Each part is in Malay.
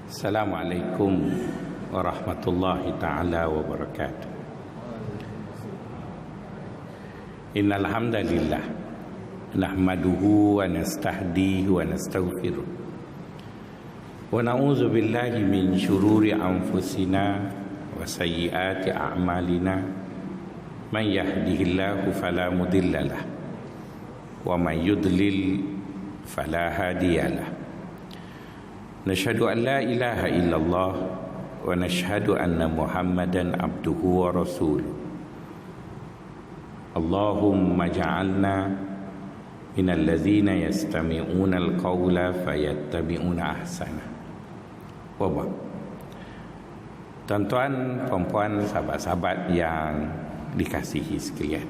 Assalamualaikum warahmatullahi ta'ala wabarakatuh. Innal hamdalillah nahmaduhu wa nastahdihi wa nastaghfiruh wa na'udzu billahi min syururi anfusina wa sayyiati a'malina. Man yahdihillahu fala mudhillalah wa man yudlil fala hadiyalah. Nashhadu an la ilaha illallah wa nashhadu anna Muhammadan abduhu wa rasuluh. Allahumma ja'alna minal ladzina yastami'una al-qawla fayattabi'una ahsana. Wabah. Tuan-tuan, puan-puan, sahabat-sahabat yang dikasihi sekalian,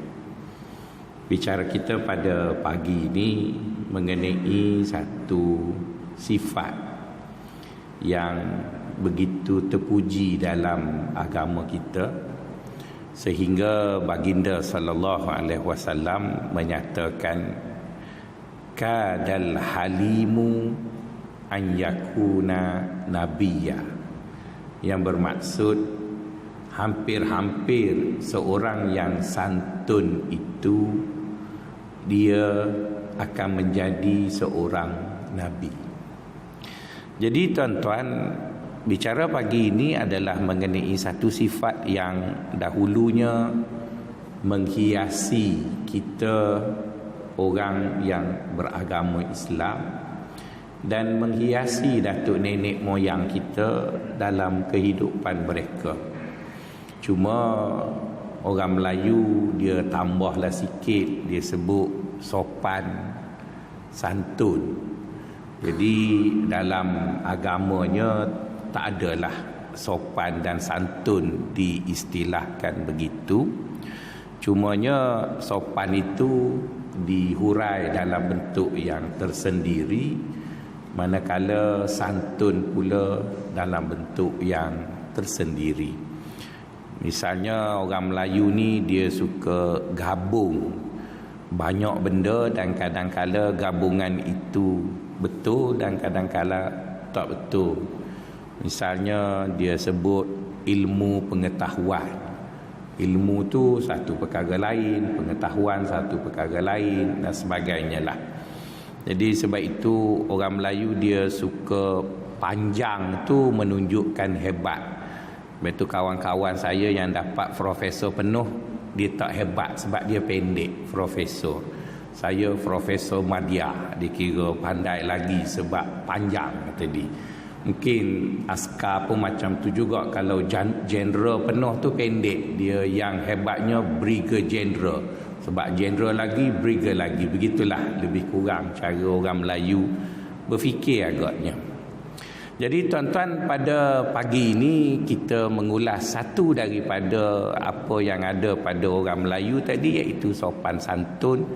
bicara kita pada pagi ini mengenai satu sifat yang begitu terpuji dalam agama kita, sehingga baginda sallallahu alaihi wasallam menyatakan kadal halimu an yakuna nabiyya, yang bermaksud hampir-hampir seorang yang santun itu dia akan menjadi seorang nabi. Jadi tuan-tuan, bicara pagi ini adalah mengenai satu sifat yang dahulunya menghiasi kita orang yang beragama Islam dan menghiasi datuk nenek moyang kita dalam kehidupan mereka. Cuma orang Melayu dia tambahlah sikit, dia sebut sopan santun. Jadi dalam agamanya tak adalah sopan dan santun diistilahkan begitu. Cumanya sopan itu dihurai dalam bentuk yang tersendiri, manakala santun pula dalam bentuk yang tersendiri. Misalnya orang Melayu ni dia suka gabung banyak benda, dan kadang-kala gabungan itu betul dan kadang-kala tak betul. Misalnya dia sebut ilmu pengetahuan. Ilmu tu satu perkara lain, pengetahuan satu perkara lain dan sebagainya lah. Jadi sebab itu orang Melayu dia suka panjang tu menunjukkan hebat. Lepas tu kawan-kawan saya yang dapat profesor penuh, dia tak hebat sebab dia pendek, profesor. Saya Profesor Madya, dikira pandai lagi sebab panjang tadi. Mungkin askar pun macam tu juga, kalau general penuh tu pendek, dia yang hebatnya Brigadier General. Sebab general lagi, Brigadier lagi. Begitulah lebih kurang cara orang Melayu berfikir agaknya. Jadi tuan-tuan, pada pagi ini kita mengulas satu daripada apa yang ada pada orang Melayu tadi, iaitu sopan santun.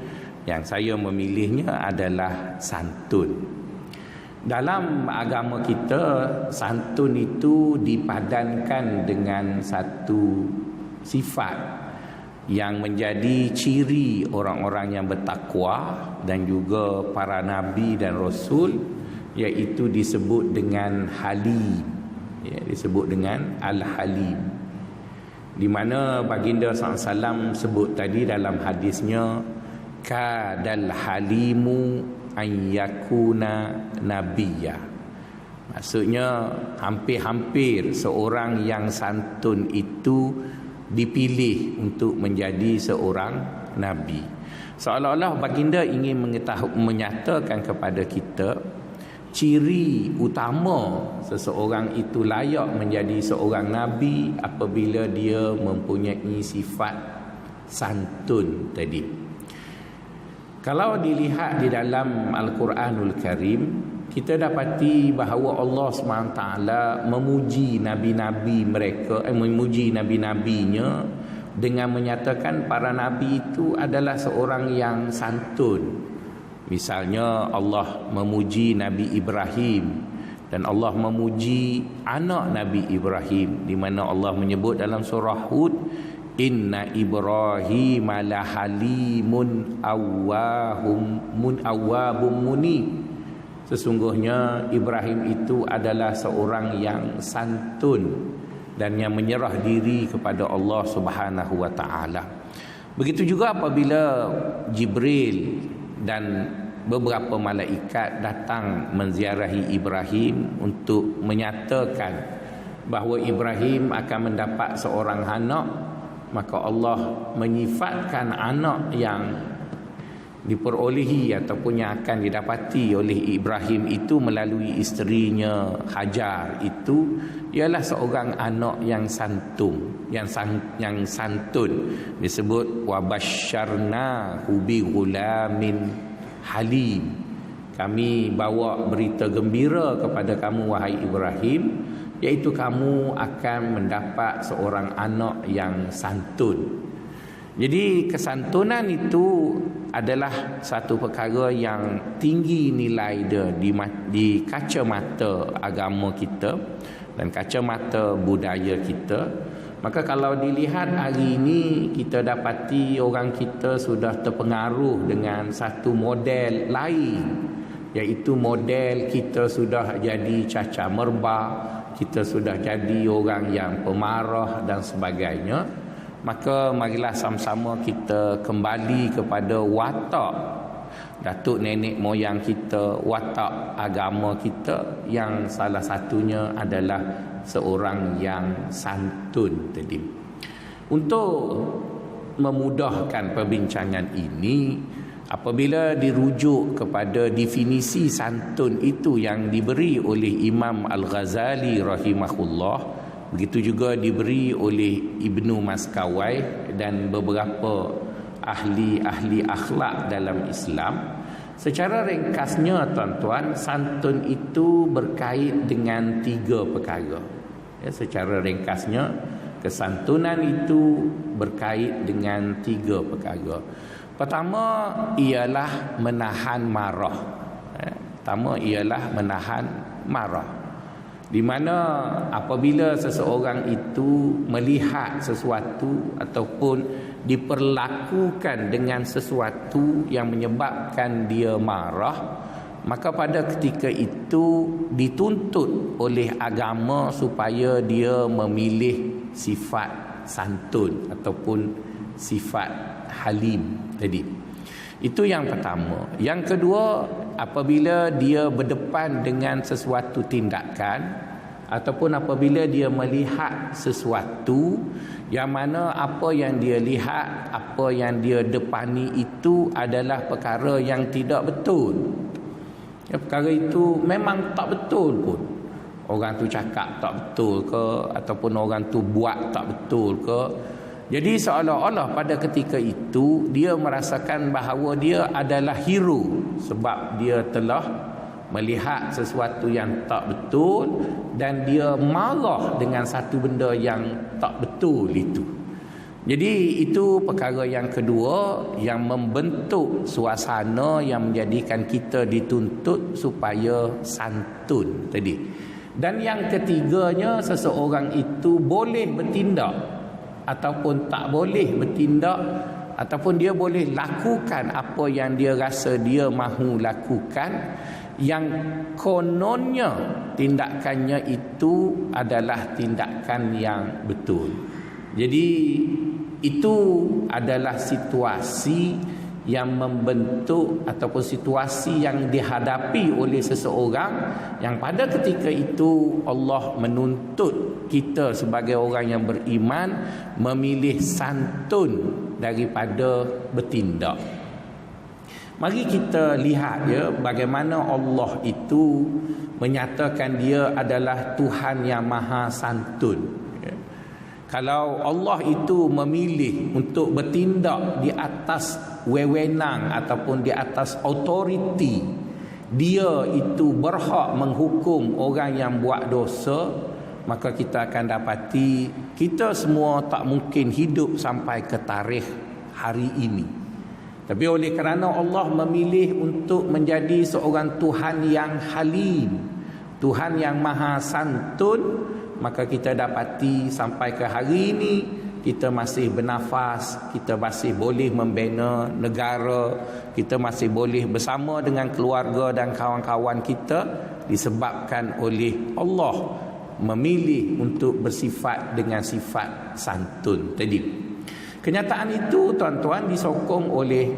Yang saya memilihnya adalah santun. Dalam agama kita, santun itu dipadankan dengan satu sifat yang menjadi ciri orang-orang yang bertakwa dan juga para nabi dan rasul, iaitu disebut dengan halim. Disebut dengan al-halim, di mana baginda SAW sebut tadi dalam hadisnya, kadal halimu an yakuna nabiyya. Maksudnya hampir-hampir seorang yang santun itu dipilih untuk menjadi seorang nabi. Seolah-olah baginda ingin menyatakan kepada kita ciri utama seseorang itu layak menjadi seorang nabi apabila dia mempunyai sifat santun tadi. Kalau dilihat di dalam Al-Quranul Karim, kita dapati bahawa Allah SWT memuji nabi-nabi mereka, memuji nabi-nabinya dengan menyatakan para nabi itu adalah seorang yang santun. Misalnya Allah memuji Nabi Ibrahim, dan Allah memuji anak Nabi Ibrahim, di mana Allah menyebut dalam surah Hud, Inna Ibrahim lahalimun awwabum munib. Sesungguhnya Ibrahim itu adalah seorang yang santun dan yang menyerah diri kepada Allah Subhanahu wa taala. Begitu juga apabila Jibril dan beberapa malaikat datang menziarahi Ibrahim untuk menyatakan bahawa Ibrahim akan mendapat seorang anak, maka Allah menyifatkan anak yang diperolehi ataupun yang akan didapati oleh Ibrahim itu melalui isterinya Hajar itu ialah seorang anak yang santun, yang santun. Disebut wabasyarnahu bi ghulamin halim. Kami bawa berita gembira kepada kamu wahai Ibrahim, iaitu kamu akan mendapat seorang anak yang santun. Jadi kesantunan itu adalah satu perkara yang tinggi nilai dia di kacamata agama kita dan kacamata budaya kita. Maka kalau dilihat hari ini, kita dapati orang kita sudah terpengaruh dengan satu model lain, iaitu model kita sudah jadi cacah merbak, kita sudah jadi orang yang pemarah dan sebagainya. Maka marilah sama-sama kita kembali kepada watak datuk nenek moyang kita, watak agama kita, yang salah satunya adalah seorang yang santun tadi. Untuk memudahkan perbincangan ini, apabila dirujuk kepada definisi santun itu yang diberi oleh Imam Al-Ghazali rahimahullah, begitu juga diberi oleh Ibnu Maskawai dan beberapa ahli-ahli akhlak dalam Islam. Secara ringkasnya tuan-tuan, santun itu berkait dengan 3 perkara. Ya, secara ringkasnya, kesantunan itu berkait dengan 3 perkara. Pertama ialah menahan marah. Pertama ialah menahan marah. Di mana apabila seseorang itu melihat sesuatu ataupun diperlakukan dengan sesuatu yang menyebabkan dia marah, maka pada ketika itu dituntut oleh agama supaya dia memilih sifat santun ataupun sifat halim tadi. Itu yang pertama. Yang kedua, apabila dia berdepan dengan sesuatu tindakan ataupun apabila dia melihat sesuatu yang mana apa yang dia lihat, apa yang dia depani itu adalah perkara yang tidak betul. Ya, perkara itu memang tak betul pun. Orang tu cakap tak betul ke, ataupun orang tu buat tak betul ke. Jadi seolah-olah pada ketika itu dia merasakan bahawa dia adalah hero sebab dia telah melihat sesuatu yang tak betul dan dia marah dengan satu benda yang tak betul itu. Jadi itu perkara yang kedua yang membentuk suasana yang menjadikan kita dituntut supaya santun tadi. Dan yang ketiganya, seseorang itu boleh bertindak ataupun tak boleh bertindak, ataupun dia boleh lakukan apa yang dia rasa dia mahu lakukan, yang kononnya tindakannya itu adalah tindakan yang betul. Jadi itu adalah situasi yang membentuk ataupun situasi yang dihadapi oleh seseorang yang pada ketika itu Allah menuntut kita sebagai orang yang beriman memilih santun daripada bertindak. Mari kita lihat ya bagaimana Allah itu menyatakan dia adalah Tuhan yang maha santun. Kalau Allah itu memilih untuk bertindak di atas wewenang ataupun di atas autoriti, dia itu berhak menghukum orang yang buat dosa, maka kita akan dapati kita semua tak mungkin hidup sampai ke tarikh hari ini. Tapi oleh kerana Allah memilih untuk menjadi seorang Tuhan yang halim, Tuhan yang maha santun, maka kita dapati sampai ke hari ini kita masih bernafas, kita masih boleh membina negara, kita masih boleh bersama dengan keluarga dan kawan-kawan kita, disebabkan oleh Allah memilih untuk bersifat dengan sifat santun tadi. Kenyataan itu tuan-tuan disokong oleh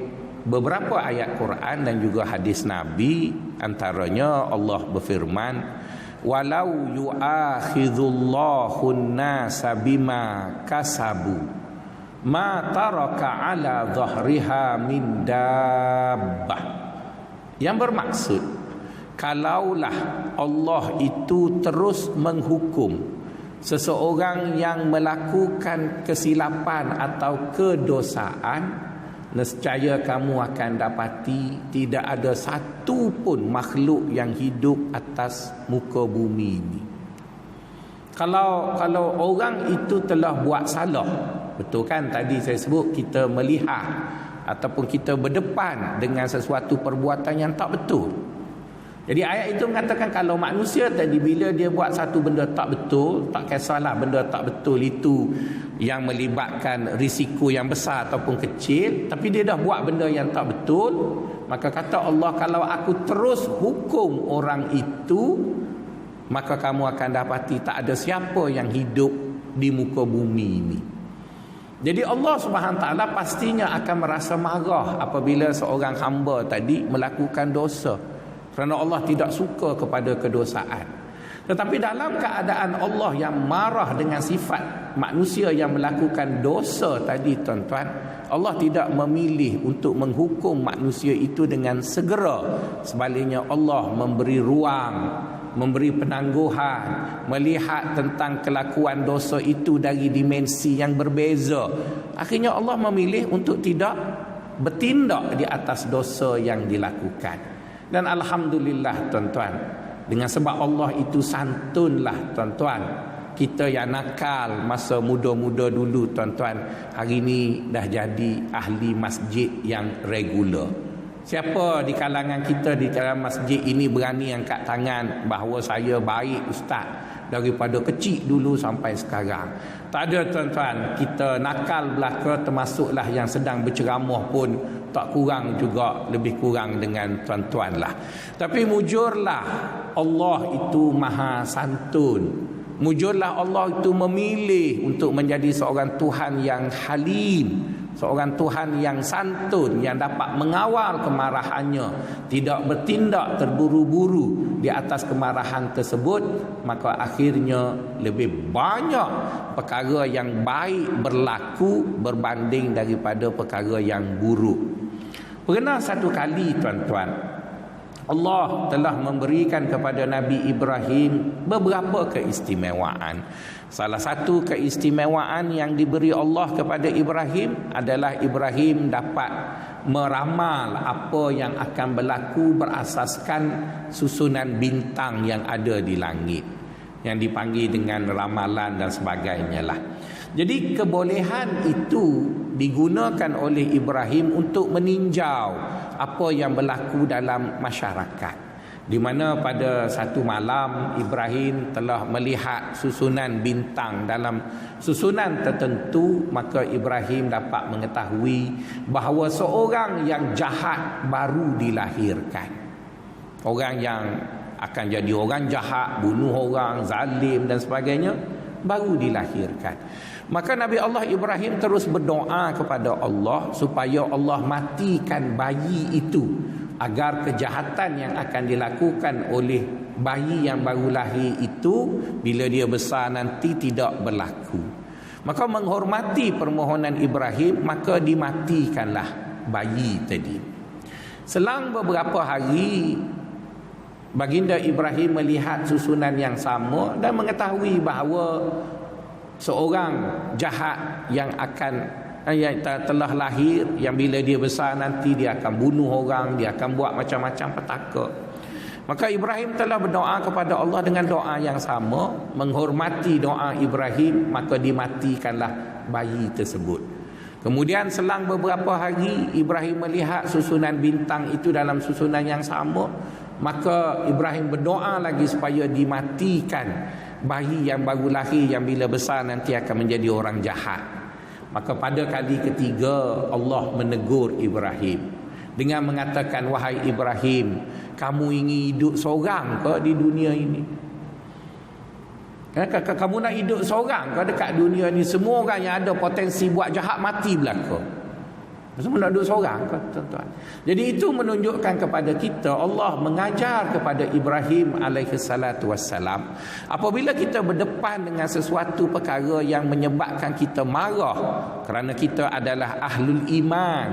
beberapa ayat Quran dan juga hadis Nabi. Antaranya Allah berfirman, walau yu'akhidhullahu an-nasa bima kasabu ma taraka ala dhahriha min dabbah. Yang bermaksud, kalaulah Allah itu terus menghukum seseorang yang melakukan kesilapan atau kedosaan, nescaya kamu akan dapati tidak ada satu pun makhluk yang hidup atas muka bumi ini. Kalau orang itu telah buat salah, betul kan tadi saya sebut kita melihat ataupun kita berdepan dengan sesuatu perbuatan yang tak betul. Jadi ayat itu mengatakan kalau manusia tadi bila dia buat satu benda tak betul, tak kisahlah benda tak betul itu yang melibatkan risiko yang besar ataupun kecil, tapi dia dah buat benda yang tak betul, maka kata Allah, kalau aku terus hukum orang itu, maka kamu akan dapati tak ada siapa yang hidup di muka bumi ini. Jadi Allah Subhanahu Taala pastinya akan merasa marah apabila seorang hamba tadi melakukan dosa, kerana Allah tidak suka kepada kedosaan. Tetapi dalam keadaan Allah yang marah dengan sifat manusia yang melakukan dosa tadi tuan-tuan, Allah tidak memilih untuk menghukum manusia itu dengan segera. Sebaliknya Allah memberi ruang, memberi penangguhan, melihat tentang kelakuan dosa itu dari dimensi yang berbeza. Akhirnya Allah memilih untuk tidak bertindak di atas dosa yang dilakukan. Dan alhamdulillah tuan-tuan, dengan sebab Allah itu santunlah tuan-tuan, kita yang nakal masa muda-muda dulu tuan-tuan, hari ini dah jadi ahli masjid yang regular. Siapa di kalangan kita di dalam masjid ini berani angkat tangan bahawa saya baik ustaz daripada kecil dulu sampai sekarang? Tak ada tuan-tuan. Kita nakal belaka, termasuklah yang sedang berceramah pun tak kurang juga, lebih kurang dengan tuan-tuan lah. Tapi mujurlah Allah itu maha santun. Mujurlah Allah itu memilih untuk menjadi seorang Tuhan yang halim, seorang Tuhan yang santun, yang dapat mengawal kemarahannya, tidak bertindak terburu-buru di atas kemarahan tersebut. Maka akhirnya lebih banyak perkara yang baik berlaku berbanding daripada perkara yang buruk. Pernah satu kali tuan-tuan, Allah telah memberikan kepada Nabi Ibrahim beberapa keistimewaan. Salah satu keistimewaan yang diberi Allah kepada Ibrahim adalah Ibrahim dapat meramal apa yang akan berlaku berasaskan susunan bintang yang ada di langit, yang dipanggil dengan ramalan dan sebagainya lah. Jadi kebolehan itu digunakan oleh Ibrahim untuk meninjau apa yang berlaku dalam masyarakat, di mana pada satu malam Ibrahim telah melihat susunan bintang dalam susunan tertentu. Maka Ibrahim dapat mengetahui bahawa seorang yang jahat baru dilahirkan. Orang yang akan jadi orang jahat, bunuh orang, zalim dan sebagainya, baru dilahirkan. Maka Nabi Allah Ibrahim terus berdoa kepada Allah supaya Allah matikan bayi itu, agar kejahatan yang akan dilakukan oleh bayi yang baru lahir itu bila dia besar nanti tidak berlaku. Maka menghormati permohonan Ibrahim, maka dimatikanlah bayi tadi. Selang beberapa hari, baginda Ibrahim melihat susunan yang sama dan mengetahui bahawa seorang jahat yang telah lahir, yang bila dia besar nanti dia akan bunuh orang, dia akan buat macam-macam petaka. Maka Ibrahim telah berdoa kepada Allah dengan doa yang sama, menghormati doa Ibrahim, maka dimatikanlah bayi tersebut. Kemudian selang beberapa hari, Ibrahim melihat susunan bintang itu dalam susunan yang sama, maka Ibrahim berdoa lagi supaya dimatikan bayi yang baru lahir, yang bila besar nanti akan menjadi orang jahat. Maka pada kali ketiga Allah menegur Ibrahim dengan mengatakan, wahai Ibrahim, kamu ingin hidup seorang ke di dunia ini? Kamu nak hidup seorang ke dekat dunia ni? Semua orang yang ada potensi buat jahat mati belaka. Semua nak duduk seorang ke, tuan-tuan? Jadi itu menunjukkan kepada kita, Allah mengajar kepada Ibrahim alaihissalatu wassalam, apabila kita berdepan dengan sesuatu perkara yang menyebabkan kita marah, kerana kita adalah ahlul iman,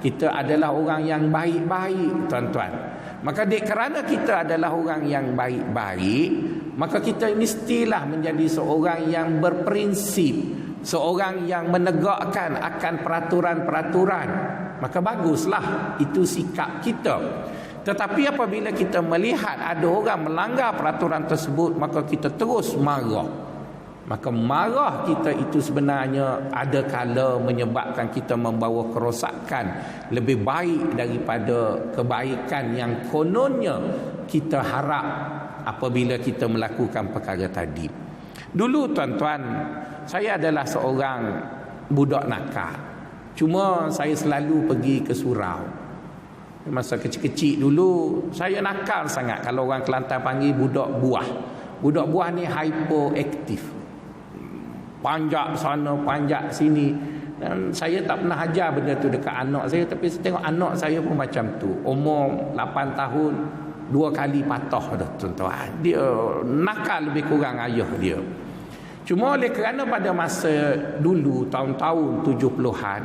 kita adalah orang yang baik-baik, tuan-tuan. Maka kerana kita adalah orang yang baik-baik, maka kita mestilah menjadi seorang yang berprinsip, seorang yang menegakkan akan peraturan-peraturan. Maka baguslah itu sikap kita. Tetapi apabila kita melihat ada orang melanggar peraturan tersebut, maka kita terus marah. Maka marah kita itu sebenarnya ada kala menyebabkan kita membawa kerosakan lebih baik daripada kebaikan yang kononnya kita harap apabila kita melakukan perkara tadi. Dulu, tuan-tuan, saya adalah seorang budak nakal. Cuma saya selalu pergi ke surau. Masa kecil-kecil dulu saya nakal sangat. Kalau orang Kelantan panggil budak buah. Budak buah ni hyperaktif. Panjat sana, panjat sini. Dan saya tak pernah ajar benda tu dekat anak saya. Tapi saya tengok anak saya pun macam tu. Umur 8 tahun, 2 kali patah dah, tuan-tuan. Dia nakal lebih kurang ayah dia. Cuma oleh kerana pada masa dulu, tahun-tahun 70-an,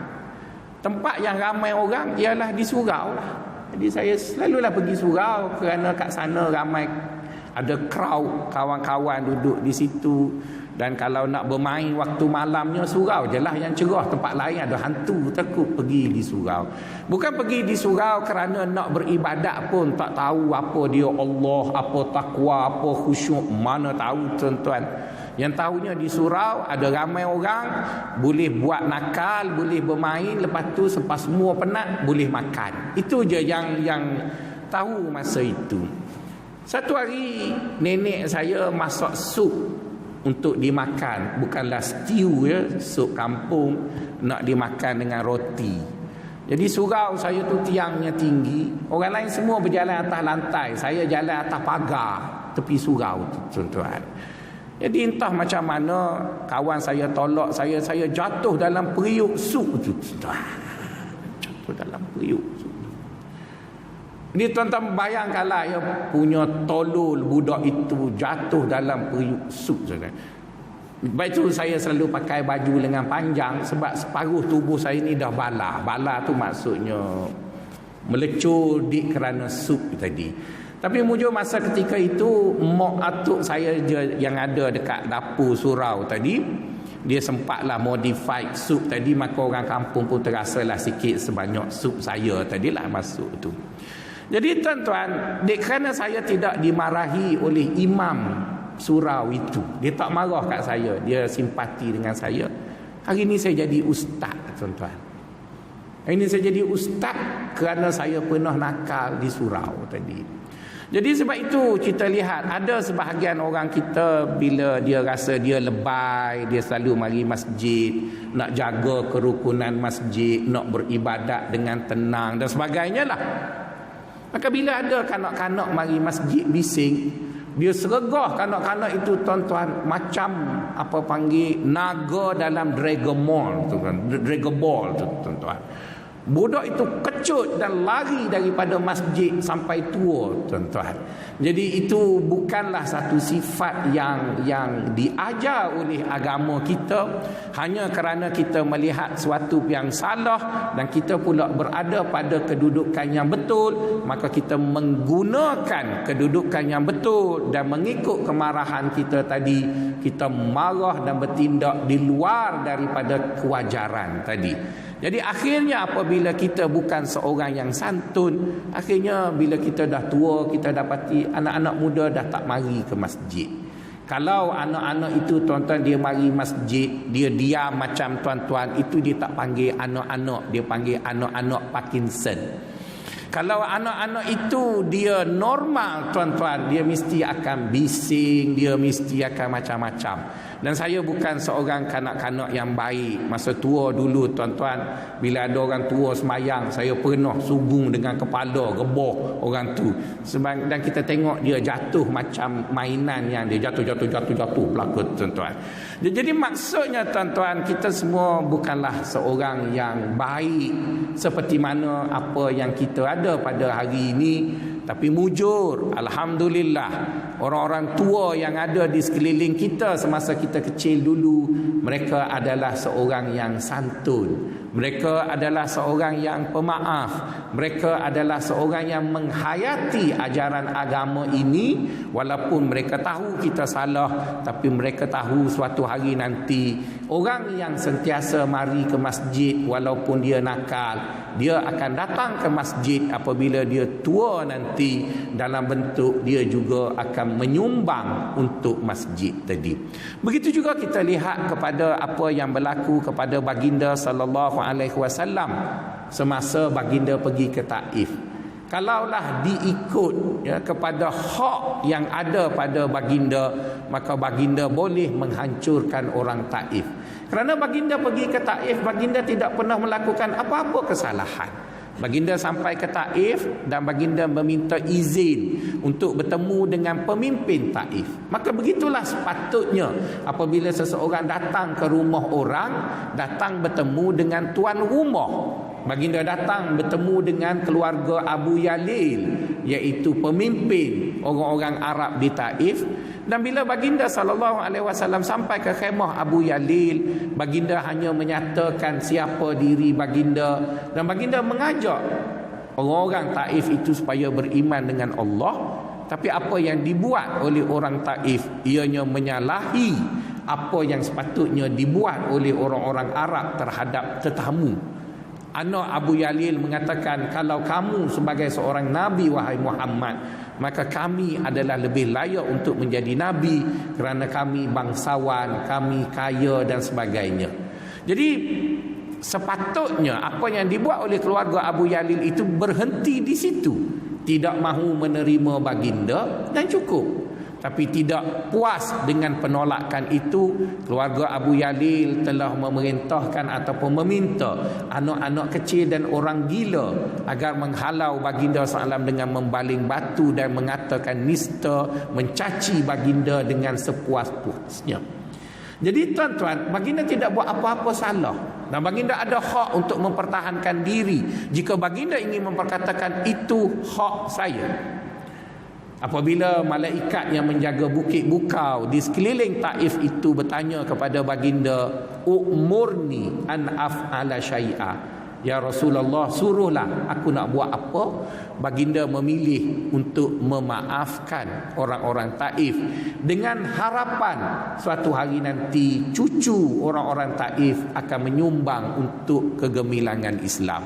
tempat yang ramai orang ialah di surau lah. Jadi saya selalulah pergi surau kerana kat sana ramai, ada crowd, kawan-kawan duduk di situ. Dan kalau nak bermain waktu malamnya, surau je lah yang cerah. Tempat lain ada hantu, takut pergi di surau. Bukan pergi di surau kerana nak beribadat pun, tak tahu apa dia Allah, apa takwa, apa khusyuk, mana tahu, tuan-tuan. Yang tahunya di surau ada ramai orang, boleh buat nakal, boleh bermain, lepas tu selepas semua penat boleh makan. Itu je yang tahu masa itu. Satu hari nenek saya masak sup untuk dimakan, bukanlah stew ya, sup kampung, nak dimakan dengan roti. Jadi surau saya tu tiangnya tinggi, orang lain semua berjalan atas lantai, saya jalan atas pagar tepi surau tu, tuan-tuan. Jadi entah macam mana kawan saya tolak saya jatuh dalam periuk sup tu, tuan-tuan. Jatuh dalam periuk sup. Ini tuan-tuan bayangkanlah ya, punya tolol budak itu jatuh dalam periuk sup. Sebab itu saya selalu pakai baju lengan panjang, sebab separuh tubuh saya ni dah bala. Bala tu maksudnya melecur di kerana sup tadi. Tapi mujur masa ketika itu, mak atuk saya yang ada dekat dapur surau tadi, dia sempatlah modify sup tadi, maka orang kampung pun terasalah sikit sebanyak sup saya tadilah masuk tu. Jadi tuan-tuan, kerana saya tidak dimarahi oleh imam surau itu, dia tak marah kat saya, dia simpati dengan saya. Hari ini saya jadi ustaz, tuan-tuan. Hari ini saya jadi ustaz kerana saya pernah nakal di surau tadi. Jadi sebab itu kita lihat ada sebahagian orang kita bila dia rasa dia lebay, dia selalu mari masjid, nak jaga kerukunan masjid, nak beribadat dengan tenang dan sebagainya lah. Maka bila ada kanak-kanak mari masjid bising, dia sergah kanak-kanak itu, tuan-tuan, macam apa panggil naga dalam Dragon Ball tu kan, Dragon Ball tu, tuan-tuan. Budak itu kecut dan lari daripada masjid sampai tua, tuan-tuan. Jadi itu bukanlah satu sifat yang diajar oleh agama kita. Hanya kerana kita melihat sesuatu yang salah dan kita pula berada pada kedudukan yang betul, maka kita menggunakan kedudukan yang betul dan mengikut kemarahan kita tadi, kita marah dan bertindak di luar daripada kewajaran tadi. Jadi akhirnya apabila kita bukan seorang yang santun, akhirnya bila kita dah tua, kita dapati anak-anak muda dah tak mari ke masjid. Kalau anak-anak itu, tuan-tuan, dia mari masjid, dia diam macam tuan-tuan, itu dia tak panggil anak-anak, dia panggil anak-anak Parkinson. Kalau anak-anak itu dia normal tuan-tuan, dia mesti akan bising, dia mesti akan macam-macam. Dan saya bukan seorang kanak-kanak yang baik. Masa tua dulu tuan-tuan, bila ada orang tua semayang, saya pernah subung dengan kepala gebah orang tu. Sebab dan kita tengok dia jatuh macam mainan yang dia jatuh pelakon tuan-tuan. Jadi maksudnya tuan-tuan, kita semua bukanlah seorang yang baik seperti mana apa yang kita ada pada hari ini. Tapi mujur, alhamdulillah, orang-orang tua yang ada di sekeliling kita semasa kita kecil dulu, mereka adalah seorang yang santun, mereka adalah seorang yang pemaaf, mereka adalah seorang yang menghayati ajaran agama ini. Walaupun mereka tahu kita salah, tapi mereka tahu suatu hari nanti orang yang sentiasa mari ke masjid walaupun dia nakal, dia akan datang ke masjid apabila dia tua nanti, dalam bentuk dia juga akan menyumbang untuk masjid tadi. Begitu juga kita lihat kepada apa yang berlaku kepada baginda sallallahu alaihi wasallam semasa baginda pergi ke Taif. Kalaulah diikut kepada hak yang ada pada baginda, maka baginda boleh menghancurkan orang Taif. Kerana baginda pergi ke Taif, baginda tidak pernah melakukan apa-apa kesalahan. Baginda sampai ke Taif dan baginda meminta izin untuk bertemu dengan pemimpin Taif. Maka begitulah sepatutnya apabila seseorang datang ke rumah orang, datang bertemu dengan tuan rumah. Baginda datang bertemu dengan keluarga Abu Yalil, iaitu pemimpin orang-orang Arab di Taif. Dan bila baginda SAW sampai ke khemah Abu Yalil, baginda hanya menyatakan siapa diri baginda, dan baginda mengajak orang-orang Taif itu supaya beriman dengan Allah. Tapi apa yang dibuat oleh orang Taif, ianya menyalahi apa yang sepatutnya dibuat oleh orang-orang Arab terhadap tetamu. Anak Abu Yalil mengatakan, kalau kamu sebagai seorang Nabi wahai Muhammad, maka kami adalah lebih layak untuk menjadi Nabi kerana kami bangsawan, kami kaya dan sebagainya. Jadi sepatutnya apa yang dibuat oleh keluarga Abu Yalil itu berhenti di situ. Tidak mahu menerima baginda dan cukup. Tapi tidak puas dengan penolakan itu, keluarga Abu Yalil telah memerintahkan ataupun meminta anak-anak kecil dan orang gila agar menghalau baginda SAW dengan membaling batu dan mengatakan nista, mencaci baginda dengan sepuas-puasnya. Jadi tuan-tuan, baginda tidak buat apa-apa salah. Dan baginda ada hak untuk mempertahankan diri. Jika baginda ingin memperkatakan itu hak saya. Apabila malaikat yang menjaga bukit Bukau di sekeliling Taif itu bertanya kepada baginda, "Umurni an af'ala syai'a." Ya Rasulullah, suruhlah aku nak buat apa? Baginda memilih untuk memaafkan orang-orang Taif dengan harapan suatu hari nanti cucu orang-orang Taif akan menyumbang untuk kegemilangan Islam.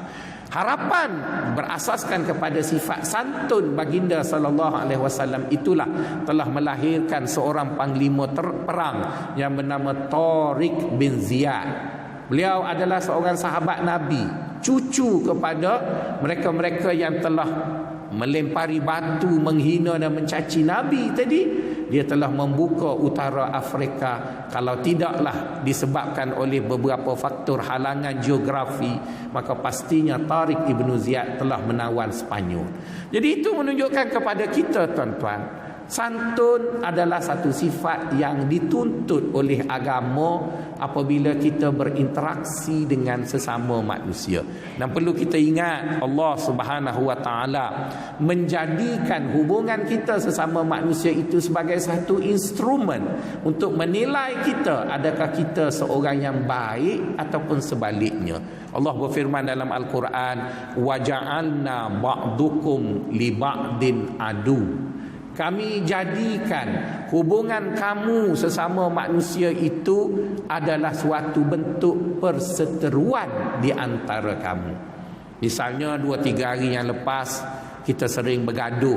Harapan berasaskan kepada sifat santun baginda sallallahu alaihi wasallam itulah telah melahirkan seorang panglima perang yang bernama Tariq bin Ziyad. Beliau adalah seorang sahabat Nabi, cucu kepada mereka-mereka yang telah melempari batu, menghina dan mencaci Nabi tadi. Dia telah membuka utara Afrika. Kalau tidaklah disebabkan oleh beberapa faktor halangan geografi, maka pastinya Tariq Ibn Ziyad telah menawan Sepanyol. Jadi itu menunjukkan kepada kita tuan-tuan, santun adalah satu sifat yang dituntut oleh agama apabila kita berinteraksi dengan sesama manusia. Dan perlu kita ingat, Allah Subhanahu wa taala menjadikan hubungan kita sesama manusia itu sebagai satu instrumen untuk menilai kita, adakah kita seorang yang baik ataupun sebaliknya. Allah berfirman dalam Al-Quran, "Wa ja'alna ba'dukum li ba'din adu." Kami jadikan hubungan kamu sesama manusia itu adalah suatu bentuk perseteruan di antara kamu. Misalnya 2-3 hari yang lepas kita sering bergaduh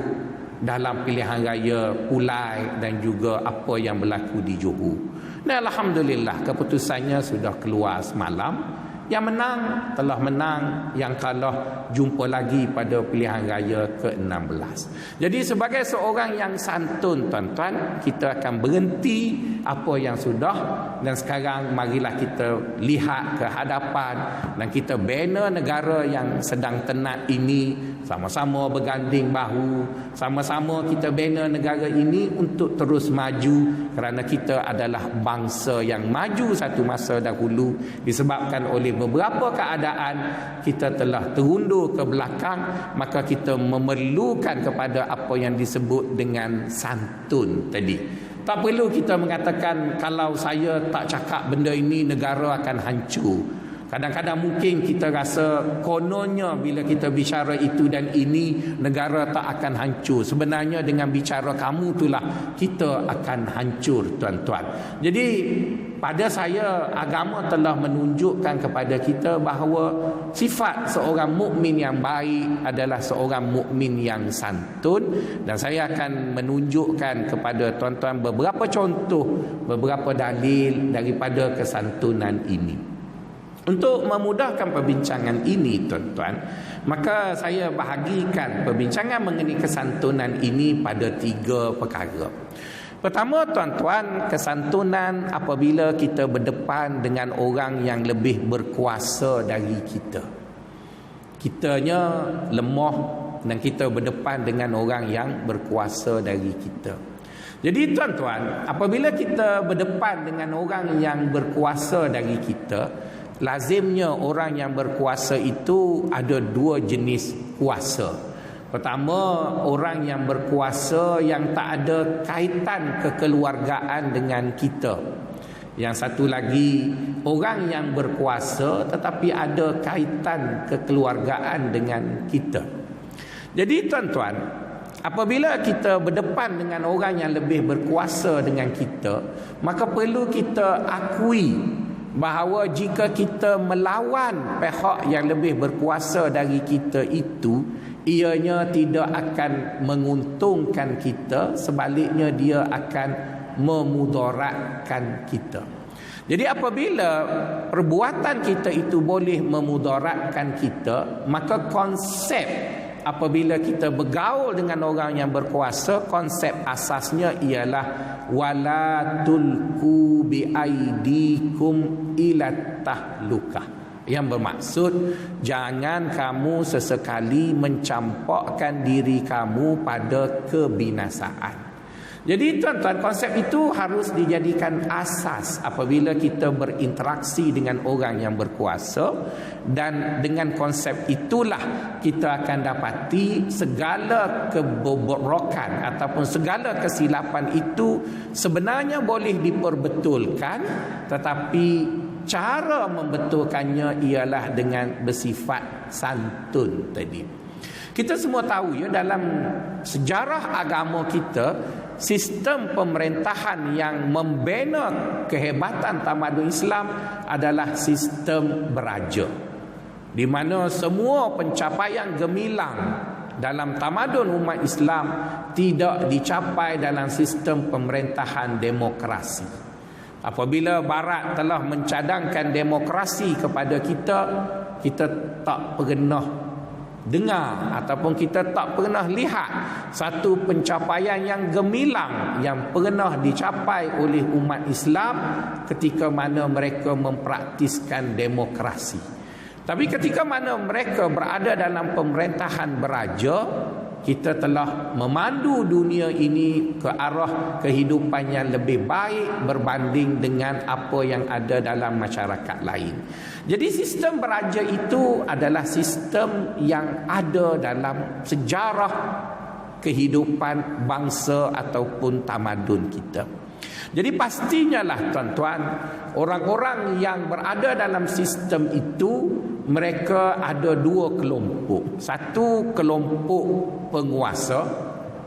dalam pilihan raya Ulai dan juga apa yang berlaku di Johor. Dan alhamdulillah keputusannya sudah keluar semalam. Yang menang telah menang, yang kalah jumpa lagi pada pilihan raya ke-16. Jadi sebagai seorang yang santun, tuan-tuan, kita akan berhenti apa yang sudah, dan sekarang marilah kita lihat ke hadapan dan kita bina negara yang sedang tenat ini, sama-sama berganding bahu, sama-sama kita bina negara ini untuk terus maju, kerana kita adalah bangsa yang maju satu masa dahulu. Disebabkan oleh beberapa keadaan kita telah terundur ke belakang, maka kita memerlukan kepada apa yang disebut dengan santun tadi. Tak perlu kita mengatakan kalau saya tak cakap benda ini negara akan hancur. Kadang-kadang mungkin kita rasa kononnya bila kita bicara itu dan ini negara tak akan hancur. Sebenarnya dengan bicara kamu itulah kita akan hancur, tuan-tuan. Jadi pada saya agama telah menunjukkan kepada kita bahawa sifat seorang mukmin yang baik adalah seorang mukmin yang santun, dan saya akan menunjukkan kepada tuan-tuan beberapa contoh, beberapa dalil daripada kesantunan ini. Untuk memudahkan perbincangan ini, tuan-tuan, maka saya bahagikan perbincangan mengenai kesantunan ini pada 3 perkara. Pertama, tuan-tuan, kesantunan apabila kita berdepan dengan orang yang lebih berkuasa dari kita. Kitanya lemah dan kita berdepan dengan orang yang berkuasa dari kita. Jadi tuan-tuan, apabila kita berdepan dengan orang yang berkuasa dari kita, lazimnya orang yang berkuasa itu ada 2 jenis kuasa. Pertama, orang yang berkuasa yang tak ada kaitan kekeluargaan dengan kita. Yang satu lagi, orang yang berkuasa tetapi ada kaitan kekeluargaan dengan kita. Jadi tuan-tuan, apabila kita berdepan dengan orang yang lebih berkuasa dengan kita, maka perlu kita akui bahawa jika kita melawan pihak yang lebih berkuasa dari kita itu, ianya tidak akan menguntungkan kita, sebaliknya dia akan memudaratkan kita. Jadi apabila perbuatan kita itu boleh memudaratkan kita, maka konsep apabila kita bergaul dengan orang yang berkuasa, konsep asasnya ialah wala tulku bi aidikum ila tahlukah, yang bermaksud jangan kamu sesekali mencampakkan diri kamu pada kebinasaan. Jadi tuan-tuan, konsep itu harus dijadikan asas apabila kita berinteraksi dengan orang yang berkuasa, dan dengan konsep itulah kita akan dapati segala kebobrokan ataupun segala kesilapan itu sebenarnya boleh diperbetulkan, tetapi cara membetulkannya ialah dengan bersifat santun tadi. Kita semua tahu ya, dalam sejarah agama kita, sistem pemerintahan yang membina kehebatan tamadun Islam adalah sistem beraja, di mana semua pencapaian gemilang dalam tamadun umat Islam tidak dicapai dalam sistem pemerintahan demokrasi. Apabila Barat telah mencadangkan demokrasi kepada kita, kita tak pernah dengar ataupun kita tak pernah lihat satu pencapaian yang gemilang yang pernah dicapai oleh umat Islam ketika mana mereka mempraktiskan demokrasi. Tapi ketika mana mereka berada dalam pemerintahan beraja, kita telah memandu dunia ini ke arah kehidupan yang lebih baik berbanding dengan apa yang ada dalam masyarakat lain. Jadi sistem beraja itu adalah sistem yang ada dalam sejarah kehidupan bangsa ataupun tamadun kita. Jadi pastinya lah tuan-tuan, orang-orang yang berada dalam sistem itu, mereka ada 2 kelompok. Satu kelompok penguasa,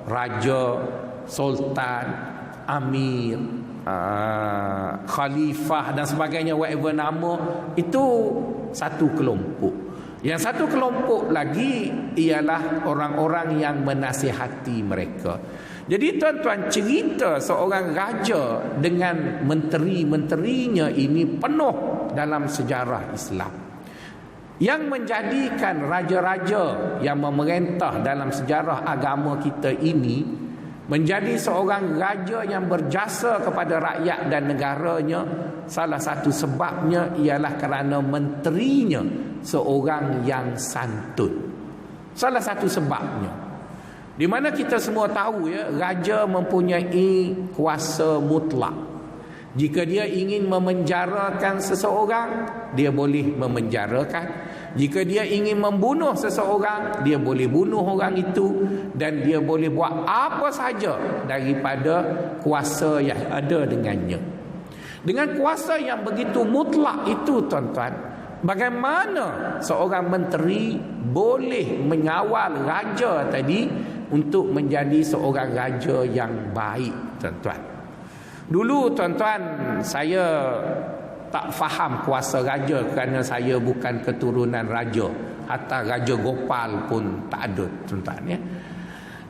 raja, sultan, amir, khalifah dan sebagainya, whatever nama, itu satu kelompok. Yang satu kelompok lagi ialah orang-orang yang menasihati mereka. Jadi tuan-tuan, cerita seorang raja dengan menteri-menterinya ini penuh dalam sejarah Islam. Yang menjadikan raja-raja yang memerintah dalam sejarah agama kita ini menjadi seorang raja yang berjasa kepada rakyat dan negaranya, salah satu sebabnya ialah kerana menterinya seorang yang santun. Salah satu sebabnya. Di mana kita semua tahu ya, raja mempunyai kuasa mutlak. Jika dia ingin memenjarakan seseorang, dia boleh memenjarakan. Jika dia ingin membunuh seseorang, dia boleh bunuh orang itu. Dan dia boleh buat apa saja daripada kuasa yang ada dengannya. Dengan kuasa yang begitu mutlak itu, tuan-tuan, bagaimana seorang menteri boleh mengawal raja tadi untuk menjadi seorang raja yang baik, tuan-tuan? Dulu, tuan-tuan, saya tak faham kuasa raja kerana saya bukan keturunan raja. Hatta Raja Gopal pun tak ada, tuan-tuan ya.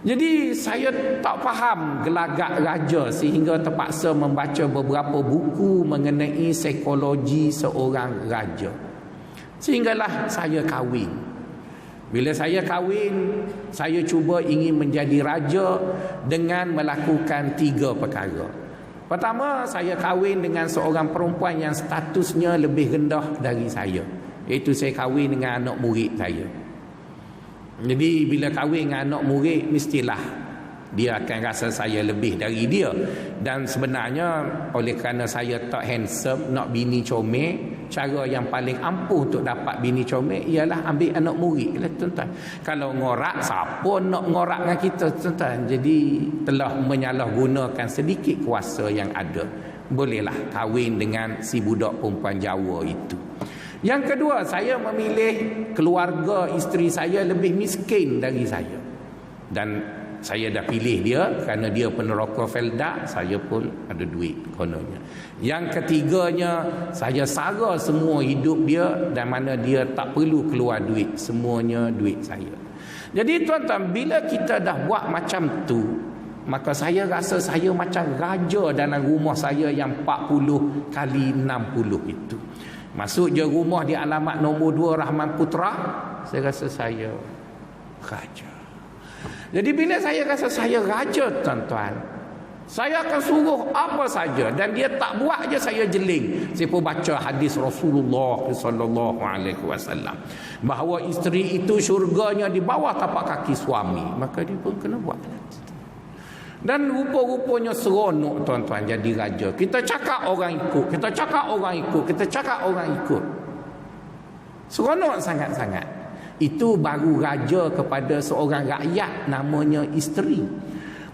Jadi saya tak faham gelagak raja sehingga terpaksa membaca beberapa buku mengenai psikologi seorang raja. Sehinggalah saya kahwin. Bila saya kahwin, saya cuba ingin menjadi raja dengan melakukan 3 perkara. Pertama, saya kahwin dengan seorang perempuan yang statusnya lebih rendah dari saya. Iaitu saya kahwin dengan anak murid saya. Jadi bila kahwin dengan anak murid, mestilah dia akan rasa saya lebih dari dia. Dan sebenarnya oleh kerana saya tak handsome, nak bini comel, cara yang paling ampuh untuk dapat bini comel ialah ambil anak murid lah, tuan-tuan. Kalau ngorak, siapa nak ngorak dengan kita, tuan-tuan? Jadi telah menyalahgunakan sedikit kuasa yang ada. Bolehlah kahwin dengan si budak perempuan Jawa itu. Yang kedua, saya memilih keluarga isteri saya lebih miskin dari saya. Dan saya dah pilih dia kerana dia peneraka Felda, saya pun ada duit kononnya. Yang ketiganya, saya sara semua hidup dia dan mana dia tak perlu keluar duit, semuanya duit saya. Jadi tuan-tuan, bila kita dah buat macam tu, maka saya rasa saya macam raja dalam rumah saya yang 40 kali 60 itu. Masuk je rumah di alamat nombor 2 Rahman Putra, saya rasa saya raja. Jadi bila saya rasa saya raja, tuan-tuan, saya akan suruh apa saja dan dia tak buat je saya jeling. Saya pun baca hadis Rasulullah sallallahu alaihi wasallam bahawa isteri itu syurganya di bawah tapak kaki suami, maka dia pun kena buat. Dan rupa-rupanya seronok, tuan-tuan, jadi raja. Kita cakap orang ikut, kita cakap orang ikut, kita cakap orang ikut. Seronok sangat-sangat. Itu baru raja kepada seorang rakyat namanya isteri.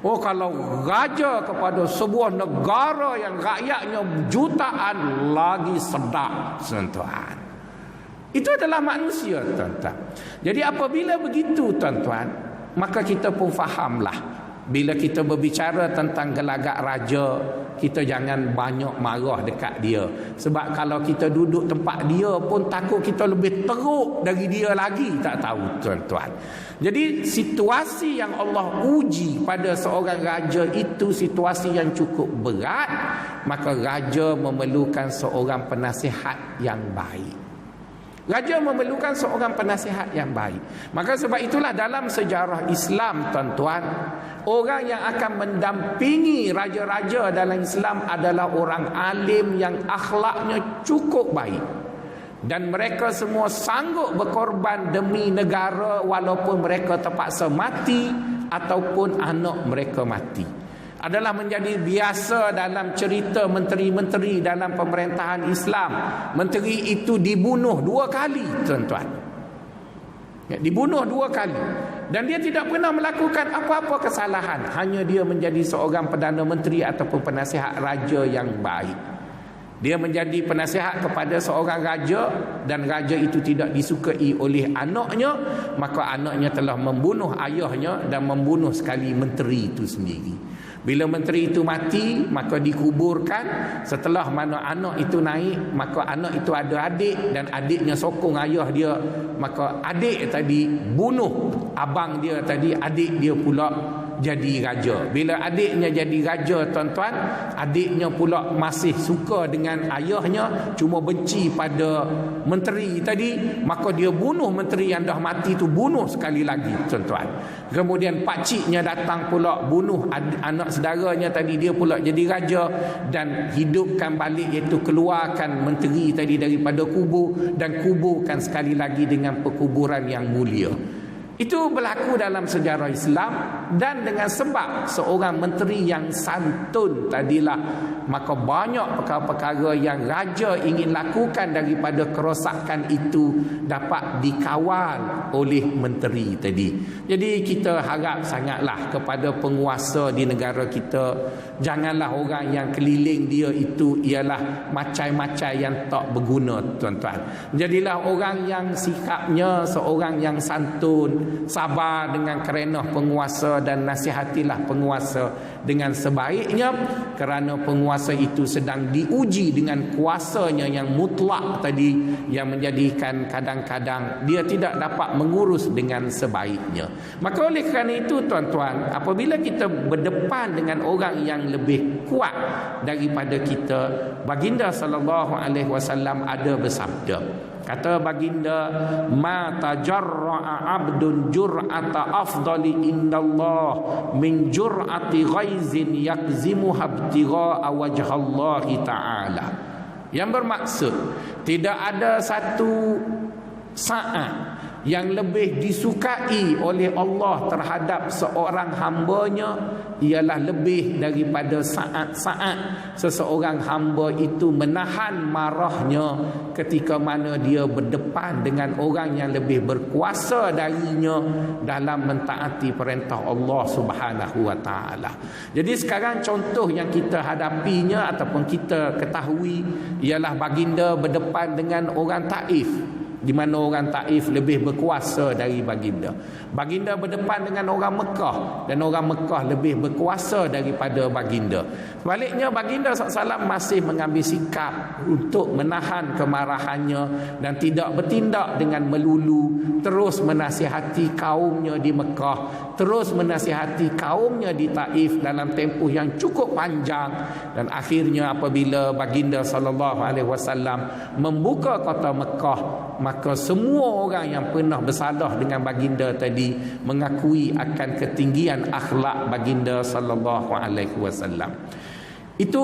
Oh, kalau raja kepada sebuah negara yang rakyatnya jutaan, lagi sedap, tuan-tuan. Itu adalah manusia, tuan-tuan. Jadi apabila begitu, tuan-tuan, maka kita pun fahamlah, bila kita berbicara tentang gelagak raja, kita jangan banyak marah dekat dia. Sebab kalau kita duduk tempat dia pun takut kita lebih teruk dari dia lagi, tak tahu, tuan-tuan. Jadi situasi yang Allah uji pada seorang raja itu situasi yang cukup berat. Maka raja memerlukan seorang penasihat yang baik. Raja memerlukan seorang penasihat yang baik. Maka sebab itulah dalam sejarah Islam, tuan-tuan, orang yang akan mendampingi raja-raja dalam Islam adalah orang alim yang akhlaknya cukup baik. Dan mereka semua sanggup berkorban demi negara walaupun mereka terpaksa mati ataupun anak mereka mati. Adalah menjadi biasa dalam cerita menteri-menteri dalam pemerintahan Islam. Menteri itu dibunuh 2 kali, tuan-tuan. Dibunuh 2 kali. Dan dia tidak pernah melakukan apa-apa kesalahan. Hanya dia menjadi seorang Perdana Menteri ataupun penasihat raja yang baik. Dia menjadi penasihat kepada seorang raja dan raja itu tidak disukai oleh anaknya, maka anaknya telah membunuh ayahnya dan membunuh sekali menteri itu sendiri. Bila menteri itu mati, maka dikuburkan. Setelah mana anak itu naik, maka anak itu ada adik dan adiknya sokong ayah dia. Maka adik tadi bunuh abang dia tadi, adik dia pula jadi raja. Bila adiknya jadi raja, tuan-tuan, adiknya pula masih suka dengan ayahnya, cuma benci pada menteri tadi, maka dia bunuh menteri yang dah mati tu, bunuh sekali lagi, tuan-tuan. Kemudian pakciknya datang pula bunuh anak saudaranya tadi, dia pula jadi raja dan hidupkan balik, iaitu keluarkan menteri tadi daripada kubur dan kuburkan sekali lagi dengan perkuburan yang mulia. Itu berlaku dalam sejarah Islam, dan dengan sebab seorang menteri yang santun tadilah, maka banyak perkara-perkara yang raja ingin lakukan daripada kerosakan itu dapat dikawal oleh menteri tadi. Jadi kita harap sangatlah kepada penguasa di negara kita, janganlah orang yang keliling dia itu ialah macam-macam yang tak berguna, tuan-tuan. Jadilah orang yang sikapnya seorang yang santun, sabar dengan kerana penguasa, dan nasihatilah penguasa dengan sebaiknya, kerana penguasa itu sedang diuji dengan kuasanya yang mutlak tadi, yang menjadikan kadang-kadang dia tidak dapat mengurus dengan sebaiknya. Maka oleh kerana itu, tuan-tuan, apabila kita berdepan dengan orang yang lebih kuat daripada kita, baginda sallallahu alaihi wasallam ada bersabda, kata baginda, ma tajarra'a 'abdun jur'ata afdali indallah min jur'ati ghaizin yakzimuha ibtigha'a wajhallahi ta'ala. Yang bermaksud, tidak ada satu saat yang lebih disukai oleh Allah terhadap seorang hambanya ialah lebih daripada saat-saat seseorang hamba itu menahan marahnya ketika mana dia berdepan dengan orang yang lebih berkuasa darinya dalam mentaati perintah Allah Subhanahu wa taala. Jadi sekarang contoh yang kita hadapinya ataupun kita ketahui ialah baginda berdepan dengan orang Taif, di mana orang Taif lebih berkuasa dari baginda. Baginda berdepan dengan orang Mekah, dan orang Mekah lebih berkuasa daripada baginda. Sebaliknya, baginda SAW masih mengambil sikap untuk menahan kemarahannya dan tidak bertindak dengan melulu, terus menasihati kaumnya di Mekah, terus menasihati kaumnya di Taif dalam tempoh yang cukup panjang. Dan akhirnya apabila baginda SAW membuka kota Mekah, maka semua orang yang pernah bersalah dengan baginda tadi mengakui akan ketinggian akhlak baginda sallallahu alaihi wasallam. Itu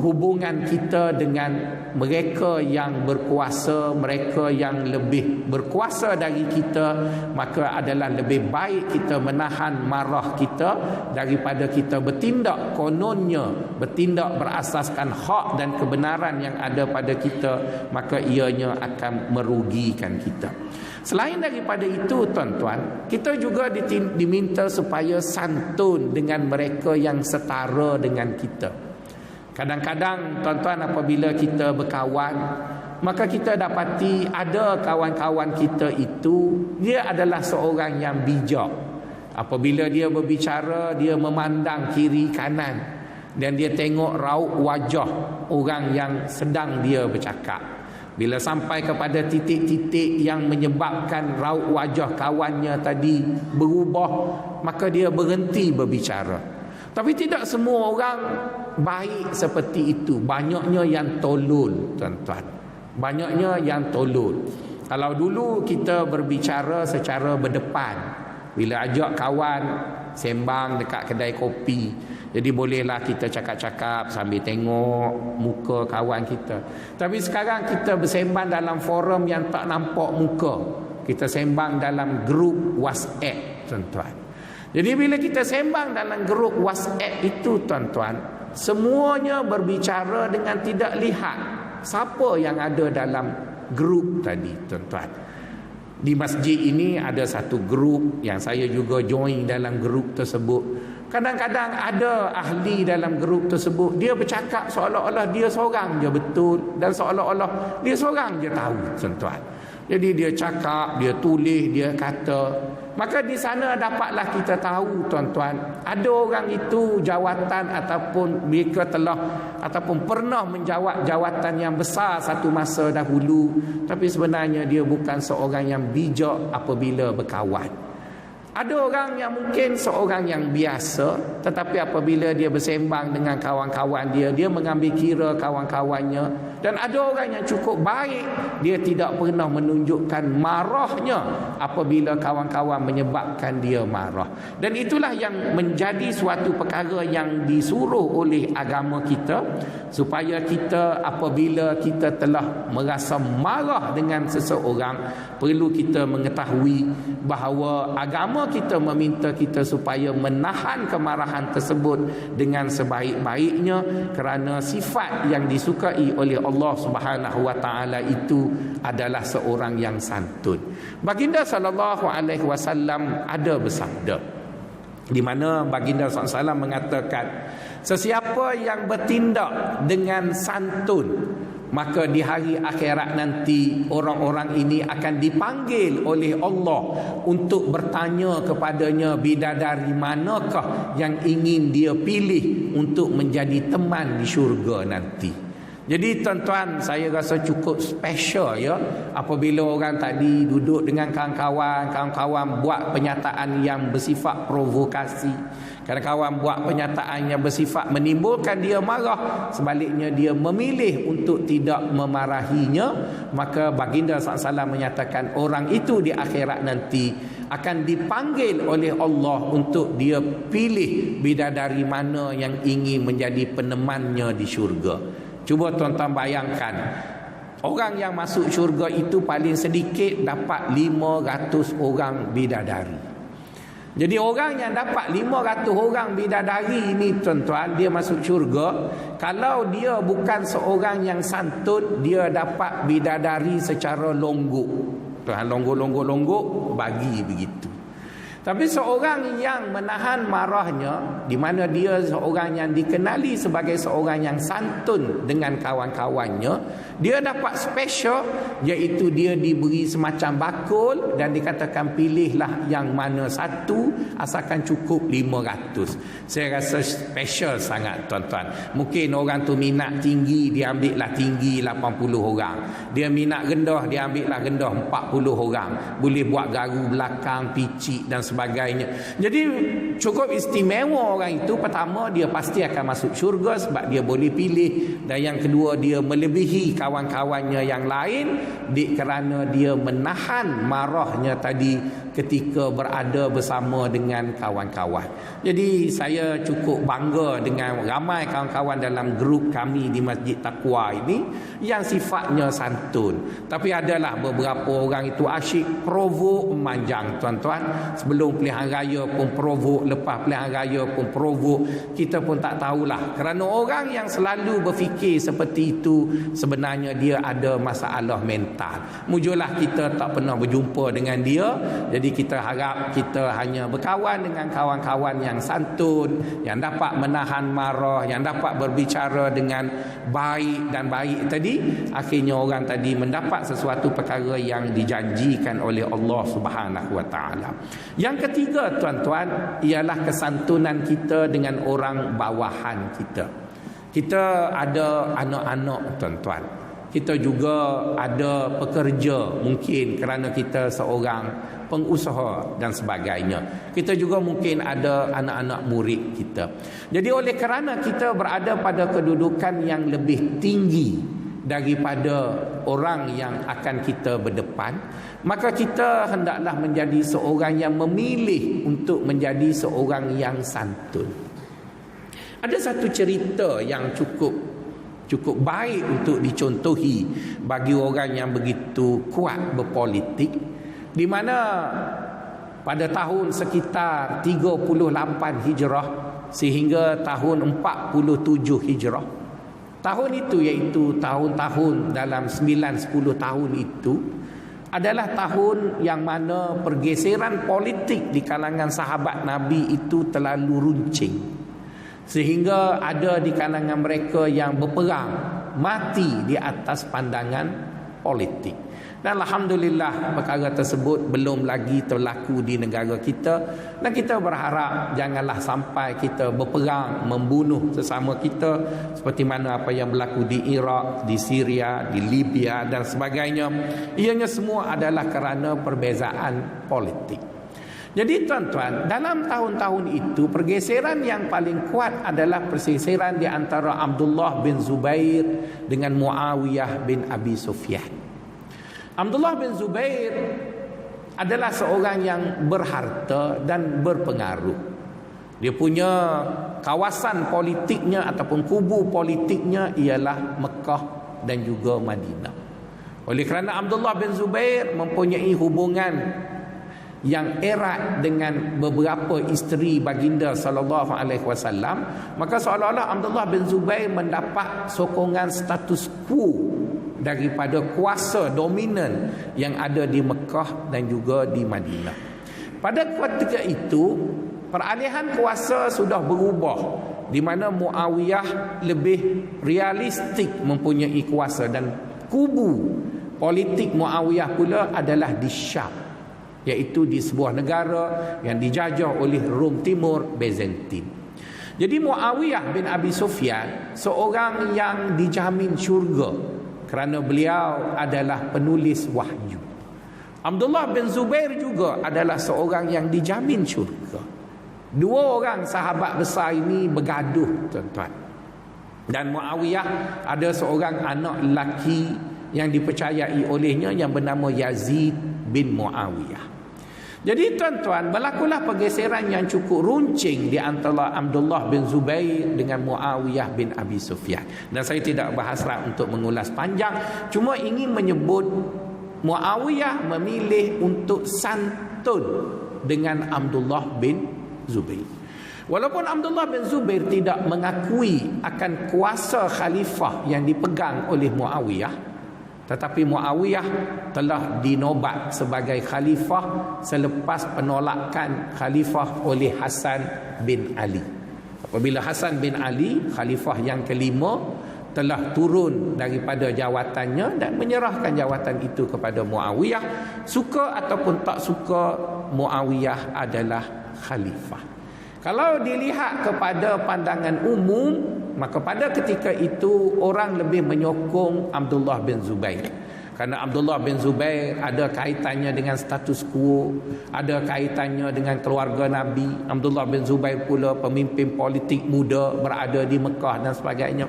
hubungan kita dengan mereka yang berkuasa, mereka yang lebih berkuasa dari kita, maka adalah lebih baik kita menahan marah kita daripada kita bertindak kononnya, bertindak berasaskan hak dan kebenaran yang ada pada kita, maka ianya akan merugikan kita. Selain daripada itu, tuan-tuan, kita juga diminta supaya santun dengan mereka yang setara dengan kita. Kadang-kadang, tuan-tuan, apabila kita berkawan, maka kita dapati ada kawan-kawan kita itu, dia adalah seorang yang bijak. Apabila dia berbicara, dia memandang kiri kanan, dan dia tengok raut wajah orang yang sedang dia bercakap. Bila sampai kepada titik-titik yang menyebabkan raut wajah kawannya tadi berubah, maka dia berhenti berbicara. Tapi tidak semua orang baik seperti itu. Banyaknya yang tolol, tuan-tuan. Banyaknya yang tolol. Kalau dulu kita berbicara secara berdepan, bila ajak kawan sembang dekat kedai kopi, jadi bolehlah kita cakap-cakap sambil tengok muka kawan kita. Tapi sekarang kita bersembang dalam forum yang tak nampak muka. Kita sembang dalam grup WhatsApp, tuan-tuan. Jadi bila kita sembang dalam grup WhatsApp itu, tuan-tuan, semuanya berbicara dengan tidak lihat siapa yang ada dalam grup tadi, tuan-tuan. Di masjid ini ada satu grup yang saya juga join dalam grup tersebut. Kadang-kadang ada ahli dalam grup tersebut, dia bercakap seolah-olah dia seorang je betul, dan seolah-olah dia seorang je tahu, tuan-tuan. Jadi dia cakap, dia tulis, dia kata. Maka di sana dapatlah kita tahu, tuan-tuan, ada orang itu jawatan ataupun mereka telah ataupun pernah menjawat jawatan yang besar satu masa dahulu, tapi sebenarnya dia bukan seorang yang bijak apabila berkawan. Ada orang yang mungkin seorang yang biasa, tetapi apabila dia bersembang dengan kawan-kawan dia, dia mengambil kira kawan-kawannya. Dan ada orang yang cukup baik, dia tidak pernah menunjukkan marahnya apabila kawan-kawan menyebabkan dia marah. Dan itulah yang menjadi suatu perkara yang disuruh oleh agama kita, supaya kita apabila kita telah merasa marah dengan seseorang, perlu kita mengetahui bahawa agama kita meminta kita supaya menahan kemarahan tersebut dengan sebaik-baiknya, kerana sifat yang disukai oleh Allah Subhanahu wa taala itu adalah seorang yang santun. Baginda sallallahu alaihi wasallam ada bersabda, di mana baginda sallallahu alaihi wasallam mengatakan, sesiapa yang bertindak dengan santun, maka di hari akhirat nanti orang-orang ini akan dipanggil oleh Allah untuk bertanya kepadanya, bidadari manakah yang ingin dia pilih untuk menjadi teman di syurga nanti. Jadi tuan-tuan, saya rasa cukup special ya apabila orang tadi duduk dengan kawan-kawan buat pernyataan yang bersifat provokasi. Kawan-kawan buat pernyataan yang bersifat menimbulkan dia marah, sebaliknya dia memilih untuk tidak memarahinya, maka baginda SAW menyatakan orang itu di akhirat nanti akan dipanggil oleh Allah untuk dia pilih bidadari mana yang ingin menjadi penemannya di syurga. Cuba tuan-tuan bayangkan, orang yang masuk syurga itu paling sedikit dapat 500 orang bidadari. Jadi orang yang dapat 500 orang bidadari ini tuan-tuan, dia masuk syurga. Kalau dia bukan seorang yang santun, dia dapat bidadari secara longgok. Tuhan longgok bagi begitu. Tapi seorang yang menahan marahnya, di mana dia seorang yang dikenali sebagai seorang yang santun dengan kawan-kawannya, dia dapat special, iaitu dia diberi semacam bakul dan dikatakan pilihlah yang mana satu, asalkan cukup 500. Saya rasa special sangat tuan-tuan. Mungkin orang tu minat tinggi, dia ambillah tinggi 80 orang. Dia minat rendah, dia ambillah rendah 40 orang. Boleh buat garu belakang, picik dan sebagainya. Jadi cukup istimewa orang itu. Pertama, dia pasti akan masuk syurga sebab dia boleh pilih, dan yang kedua, dia melebihi kawan-kawannya yang lain kerana dia menahan marahnya tadi ketika berada bersama dengan kawan-kawan. Jadi saya cukup bangga dengan ramai kawan-kawan dalam grup kami di Masjid Taqwa ini yang sifatnya santun. Tapi adalah beberapa orang itu asyik provok memanjang tuan-tuan. Sebelum pilihan raya pun provok, lepas pilihan raya pun provok. Kita pun tak tahulah. Kerana orang yang selalu berfikir seperti itu, sebenarnya dia ada masalah mental. Mujurlah kita tak pernah berjumpa dengan dia. Jadi kita harap kita hanya berkawan dengan kawan-kawan yang santun, yang dapat menahan marah, yang dapat berbicara dengan baik dan baik tadi. Akhirnya orang tadi mendapat sesuatu perkara yang dijanjikan oleh Allah Subhanahu wa taala. Yang ketiga tuan-tuan, ialah kesantunan kita dengan orang bawahan kita. Kita ada anak-anak tuan-tuan. Kita juga ada pekerja, mungkin kerana kita seorang pengusaha dan sebagainya. Kita juga mungkin ada anak-anak murid kita. Jadi oleh kerana kita berada pada kedudukan yang lebih tinggi daripada orang yang akan kita berdepan, maka kita hendaklah menjadi seorang yang memilih untuk menjadi seorang yang santun. Ada satu cerita yang cukup baik untuk dicontohi bagi orang yang begitu kuat berpolitik, di mana pada tahun sekitar 38 Hijrah sehingga tahun 47 Hijrah, tahun itu iaitu tahun-tahun dalam 9-10 tahun itu adalah tahun yang mana pergeseran politik di kalangan sahabat Nabi itu terlalu runcing, sehingga ada di kalangan mereka yang berperang mati di atas pandangan politik. Dan alhamdulillah perkara tersebut belum lagi berlaku di negara kita, dan kita berharap janganlah sampai kita berperang membunuh sesama kita seperti mana apa yang berlaku di Iraq, di Syria, di Libya dan sebagainya. Ianya semua adalah kerana perbezaan politik. Jadi tuan-tuan, dalam tahun-tahun itu pergeseran yang paling kuat adalah pergeseran di antara Abdullah bin Zubair dengan Muawiyah bin Abi Sufyan. Abdullah bin Zubair adalah seorang yang berharta dan berpengaruh. Dia punya kawasan politiknya ataupun kubu politiknya ialah Mekah dan juga Madinah. Oleh kerana Abdullah bin Zubair mempunyai hubungan yang erat dengan beberapa isteri baginda sallallahu alaihi wasallam, maka seolah-olah Abdullah bin Zubair mendapat sokongan status quo daripada kuasa dominan yang ada di Mekah dan juga di Madinah. Pada ketika itu peralihan kuasa sudah berubah, di mana Muawiyah lebih realistik mempunyai kuasa dan kubu politik Muawiyah pula adalah di Syam, iaitu di sebuah negara yang dijajah oleh Rom Timur, Byzantine. Jadi Muawiyah bin Abi Sufyan seorang yang dijamin syurga kerana beliau adalah penulis wahyu. Abdullah bin Zubair juga adalah seorang yang dijamin syurga. Dua orang sahabat besar ini bergaduh, tuan-tuan. Dan Muawiyah ada seorang anak lelaki yang dipercayai olehnya yang bernama Yazid bin Muawiyah. Jadi tuan-tuan, berlakulah pergeseran yang cukup runcing di antara Abdullah bin Zubair dengan Muawiyah bin Abi Sufyan. Dan saya tidak berhasrat untuk mengulas panjang, cuma ingin menyebut Muawiyah memilih untuk santun dengan Abdullah bin Zubair. Walaupun Abdullah bin Zubair tidak mengakui akan kuasa khalifah yang dipegang oleh Muawiyah, tetapi Muawiyah telah dinobat sebagai khalifah selepas penolakan khalifah oleh Hasan bin Ali. Apabila Hasan bin Ali, khalifah yang kelima, telah turun daripada jawatannya dan menyerahkan jawatan itu kepada Muawiyah, suka ataupun tak suka, Muawiyah adalah khalifah. Kalau dilihat kepada pandangan umum, maka pada ketika itu orang lebih menyokong Abdullah bin Zubair. Kerana Abdullah bin Zubair ada kaitannya dengan status quo, ada kaitannya dengan keluarga Nabi. Abdullah bin Zubair pula pemimpin politik muda berada di Mekah dan sebagainya.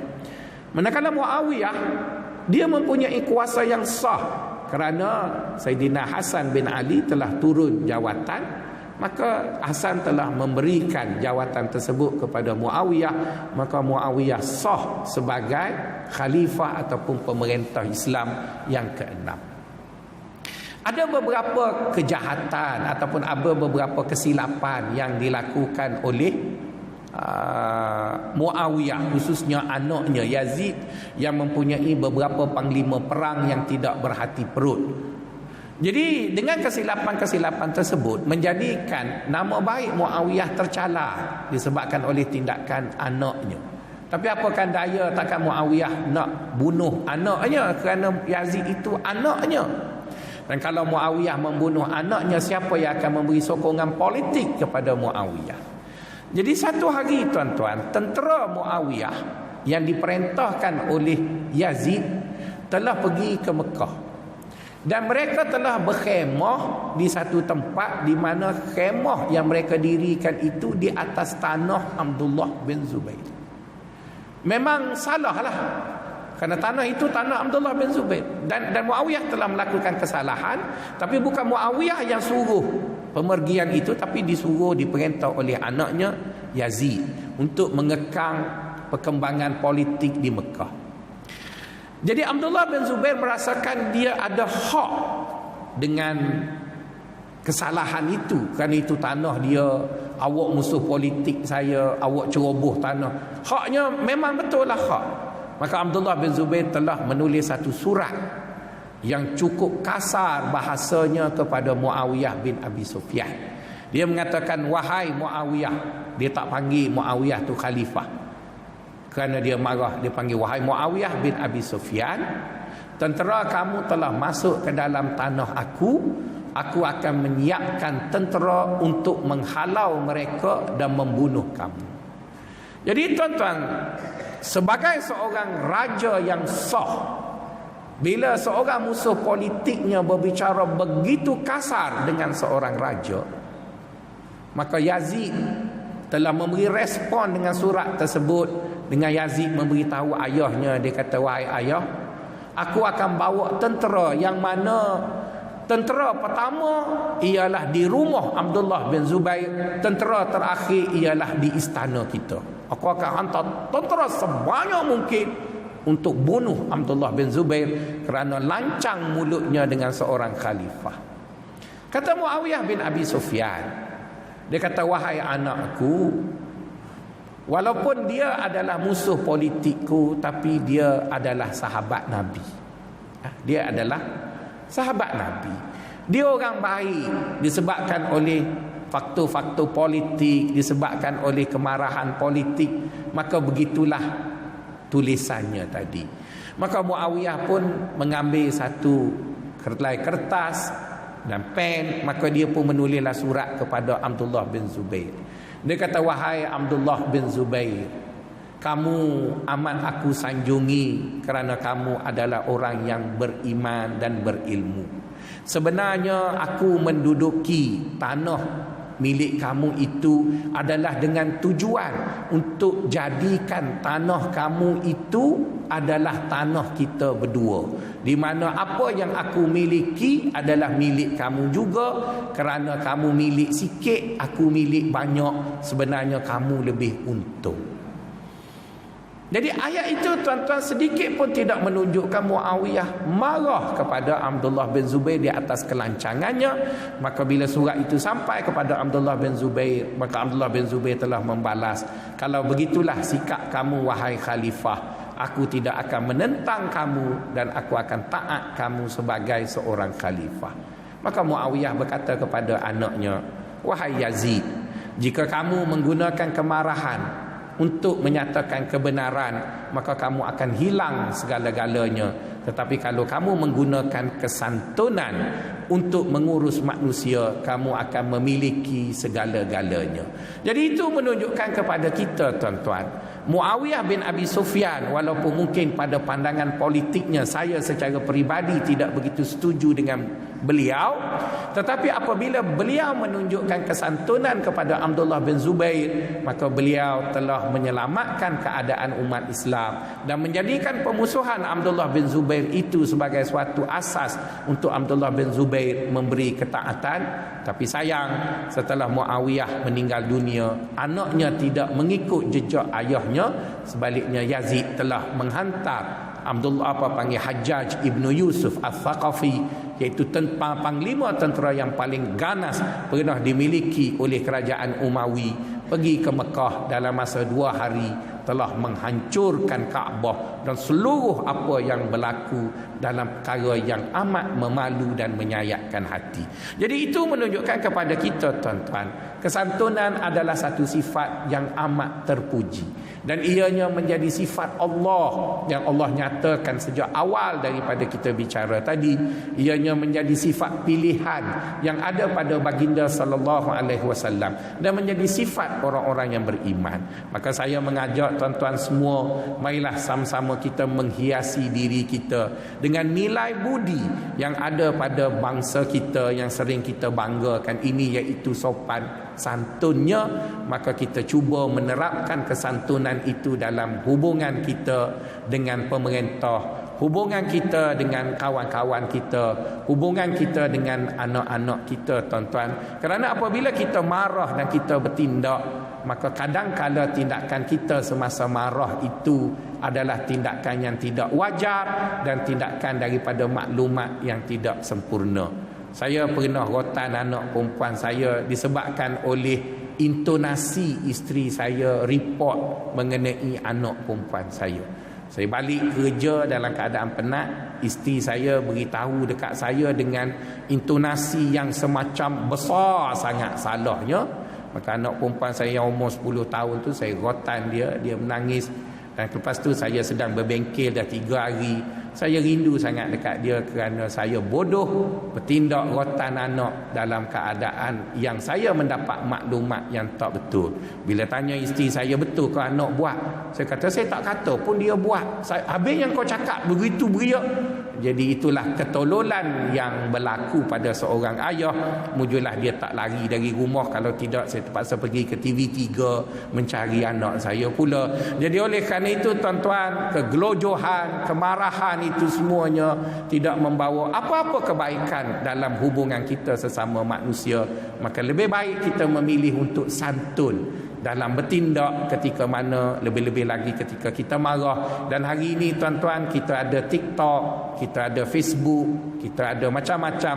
Manakala Muawiyah, dia mempunyai kuasa yang sah kerana Saidina Hasan bin Ali telah turun jawatan. Maka Hasan telah memberikan jawatan tersebut kepada Muawiyah, maka Muawiyah sah sebagai khalifah ataupun pemerintah Islam yang keenam. Ada beberapa kejahatan ataupun ada beberapa kesilapan yang dilakukan oleh Muawiyah, khususnya anaknya Yazid, yang mempunyai beberapa panglima perang yang tidak berhati perut. Jadi dengan kesilapan-kesilapan tersebut menjadikan nama baik Muawiyah tercalar disebabkan oleh tindakan anaknya. Tapi apakan daya, takkan Muawiyah nak bunuh anaknya kerana Yazid itu anaknya. Dan kalau Muawiyah membunuh anaknya, siapa yang akan memberi sokongan politik kepada Muawiyah? Jadi satu hari, tuan-tuan, tentera Muawiyah yang diperintahkan oleh Yazid telah pergi ke Mekah. Dan mereka telah berkhemah di satu tempat di mana khemah yang mereka dirikan itu di atas tanah Abdullah bin Zubair. Memang salah lah, kerana tanah itu tanah Abdullah bin Zubair. Dan Muawiyah telah melakukan kesalahan, tapi bukan Muawiyah yang suruh pemergian itu, tapi disuruh, diperintah oleh anaknya Yazid untuk mengekang perkembangan politik di Mekah. Jadi Abdullah bin Zubair merasakan dia ada hak dengan kesalahan itu, kerana itu tanah dia, awak musuh politik saya, awak ceroboh tanah. Haknya memang betul lah hak. Maka Abdullah bin Zubair telah menulis satu surat yang cukup kasar bahasanya kepada Muawiyah bin Abi Sufyan. Dia mengatakan, wahai Muawiyah, dia tak panggil Muawiyah tu khalifah kerana dia marah. Dia panggil, wahai Muawiyah bin Abi Sufyan, tentera kamu telah masuk ke dalam tanah aku akan menyiapkan tentera untuk menghalau mereka dan membunuh kamu. Jadi tuan-tuan, sebagai seorang raja yang sah, bila seorang musuh politiknya berbicara begitu kasar dengan seorang raja, Maka Yazid telah memberi respon dengan surat tersebut. Dengan Yazid memberitahu ayahnya, dia kata, wahai ayah, aku akan bawa tentera yang mana tentera pertama ialah di rumah Abdullah bin Zubair, tentera terakhir ialah di istana kita. Aku akan hantar tentera sebanyak mungkin untuk bunuh Abdullah bin Zubair kerana lancang mulutnya dengan seorang khalifah. Kata Muawiyah bin Abi Sufyan, dia kata, wahai anakku, walaupun dia adalah musuh politikku, tapi dia adalah sahabat Nabi. Dia adalah sahabat Nabi. Dia orang baik disebabkan oleh faktor-faktor politik, disebabkan oleh kemarahan politik. Maka begitulah tulisannya tadi. Maka Muawiyah pun mengambil satu helai kertas dan pen, maka dia pun menulislah surat kepada Abdullah bin Zubair. Dia kata, wahai Abdullah bin Zubair, kamu amat aku sanjungi kerana kamu adalah orang yang beriman dan berilmu. Sebenarnya aku menduduki tanah milik kamu itu adalah dengan tujuan untuk jadikan tanah kamu itu adalah tanah kita berdua, di mana apa yang aku miliki adalah milik kamu juga. Kerana kamu milik sikit, aku milik banyak, sebenarnya kamu lebih untung. Jadi ayat itu tuan-tuan sedikit pun tidak menunjukkan Muawiyah marah kepada Abdullah bin Zubair di atas kelancangannya. Maka bila surat itu sampai kepada Abdullah bin Zubair, maka Abdullah bin Zubair telah membalas, kalau begitulah sikap kamu wahai khalifah, aku tidak akan menentang kamu dan aku akan taat kamu sebagai seorang khalifah. Maka Muawiyah berkata kepada anaknya, wahai Yazid, jika kamu menggunakan kemarahan untuk menyatakan kebenaran, maka kamu akan hilang segala-galanya. Tetapi kalau kamu menggunakan kesantunan untuk mengurus manusia, kamu akan memiliki segala-galanya. Jadi itu menunjukkan kepada kita, tuan-tuan, Muawiyah bin Abi Sufyan, walaupun mungkin pada pandangan politiknya saya secara peribadi tidak begitu setuju dengan beliau, tetapi apabila beliau menunjukkan kesantunan kepada Abdullah bin Zubair, maka beliau telah menyelamatkan keadaan umat Islam dan menjadikan pemusuhan Abdullah bin Zubair itu sebagai suatu asas untuk Abdullah bin Zubair memberi ketaatan. Tapi sayang, setelah Muawiyah meninggal dunia, anaknya tidak mengikut jejak ayahnya. Sebaliknya Yazid telah menghantar Hajjaj ibnu Yusuf al-Thaqafi, iaitu panglima tentera yang paling ganas pernah dimiliki oleh kerajaan Umawi, pergi ke Mekah dalam masa 2 hari, telah menghancurkan Kaabah dan seluruh apa yang berlaku dalam perkara yang amat memalu dan menyayatkan hati. Jadi itu menunjukkan kepada kita, tuan-tuan, kesantunan adalah satu sifat yang amat terpuji, dan ianya menjadi sifat Allah yang Allah nyatakan sejak awal daripada kita bicara tadi. Ianya menjadi sifat pilihan yang ada pada baginda sallallahu alaihi wasallam dan menjadi sifat orang-orang yang beriman. Maka saya mengajak tuan-tuan semua, marilah sama-sama kita menghiasi diri kita dengan nilai budi yang ada pada bangsa kita yang sering kita banggakan ini, iaitu sopan santunnya. Maka kita cuba menerapkan kesantunan itu dalam hubungan kita dengan pemerintah, hubungan kita dengan kawan-kawan kita, hubungan kita dengan anak-anak kita, tuan-tuan. Kerana apabila kita marah dan kita bertindak, maka kadang-kala tindakan kita semasa marah itu adalah tindakan yang tidak wajar dan tindakan daripada maklumat yang tidak sempurna. Saya pernah rotan anak perempuan saya disebabkan oleh intonasi isteri saya report mengenai anak perempuan saya. Saya balik kerja dalam keadaan penat, isteri saya beritahu dekat saya dengan intonasi yang semacam besar sangat salahnya. Maka anak perempuan saya yang umur 10 tahun tu, saya rotan dia menangis. Dan lepas tu saya sedang berbengkel dah 3 hari. Saya rindu sangat dekat dia kerana saya bodoh bertindak rotan anak dalam keadaan yang saya mendapat maklumat yang tak betul. Bila tanya isteri saya, betul ke anak buat? Saya kata, saya tak kata pun dia buat. Habis yang kau cakap begitu beriak. Jadi itulah ketololan yang berlaku pada seorang ayah. Mujurlah dia tak lari dari rumah, kalau tidak saya terpaksa pergi ke TV3 mencari anak saya pula. Jadi oleh kerana itu tuan-tuan, kegelojohan, kemarahan itu semuanya tidak membawa apa-apa kebaikan dalam hubungan kita sesama manusia. Maka lebih baik kita memilih untuk santun dalam bertindak ketika mana, lebih-lebih lagi ketika kita marah. Dan hari ini tuan-tuan, kita ada TikTok, kita ada Facebook, kita ada macam-macam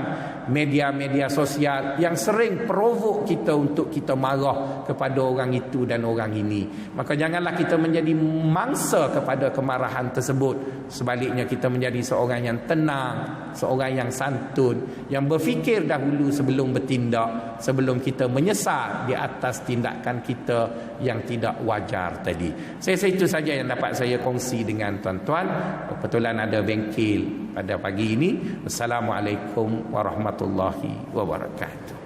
media-media sosial yang sering provok kita untuk kita marah kepada orang itu dan orang ini. Maka janganlah kita menjadi mangsa kepada kemarahan tersebut. Sebaliknya kita menjadi seorang yang tenang, seorang yang santun, yang berfikir dahulu sebelum bertindak, sebelum kita menyesal di atas tindakan kita yang tidak wajar tadi. Saya itu saja yang dapat saya kongsi dengan tuan-tuan. Kebetulan ada bengkel pada pagi ini. Assalamualaikum warahmatullahi wabarakatuh.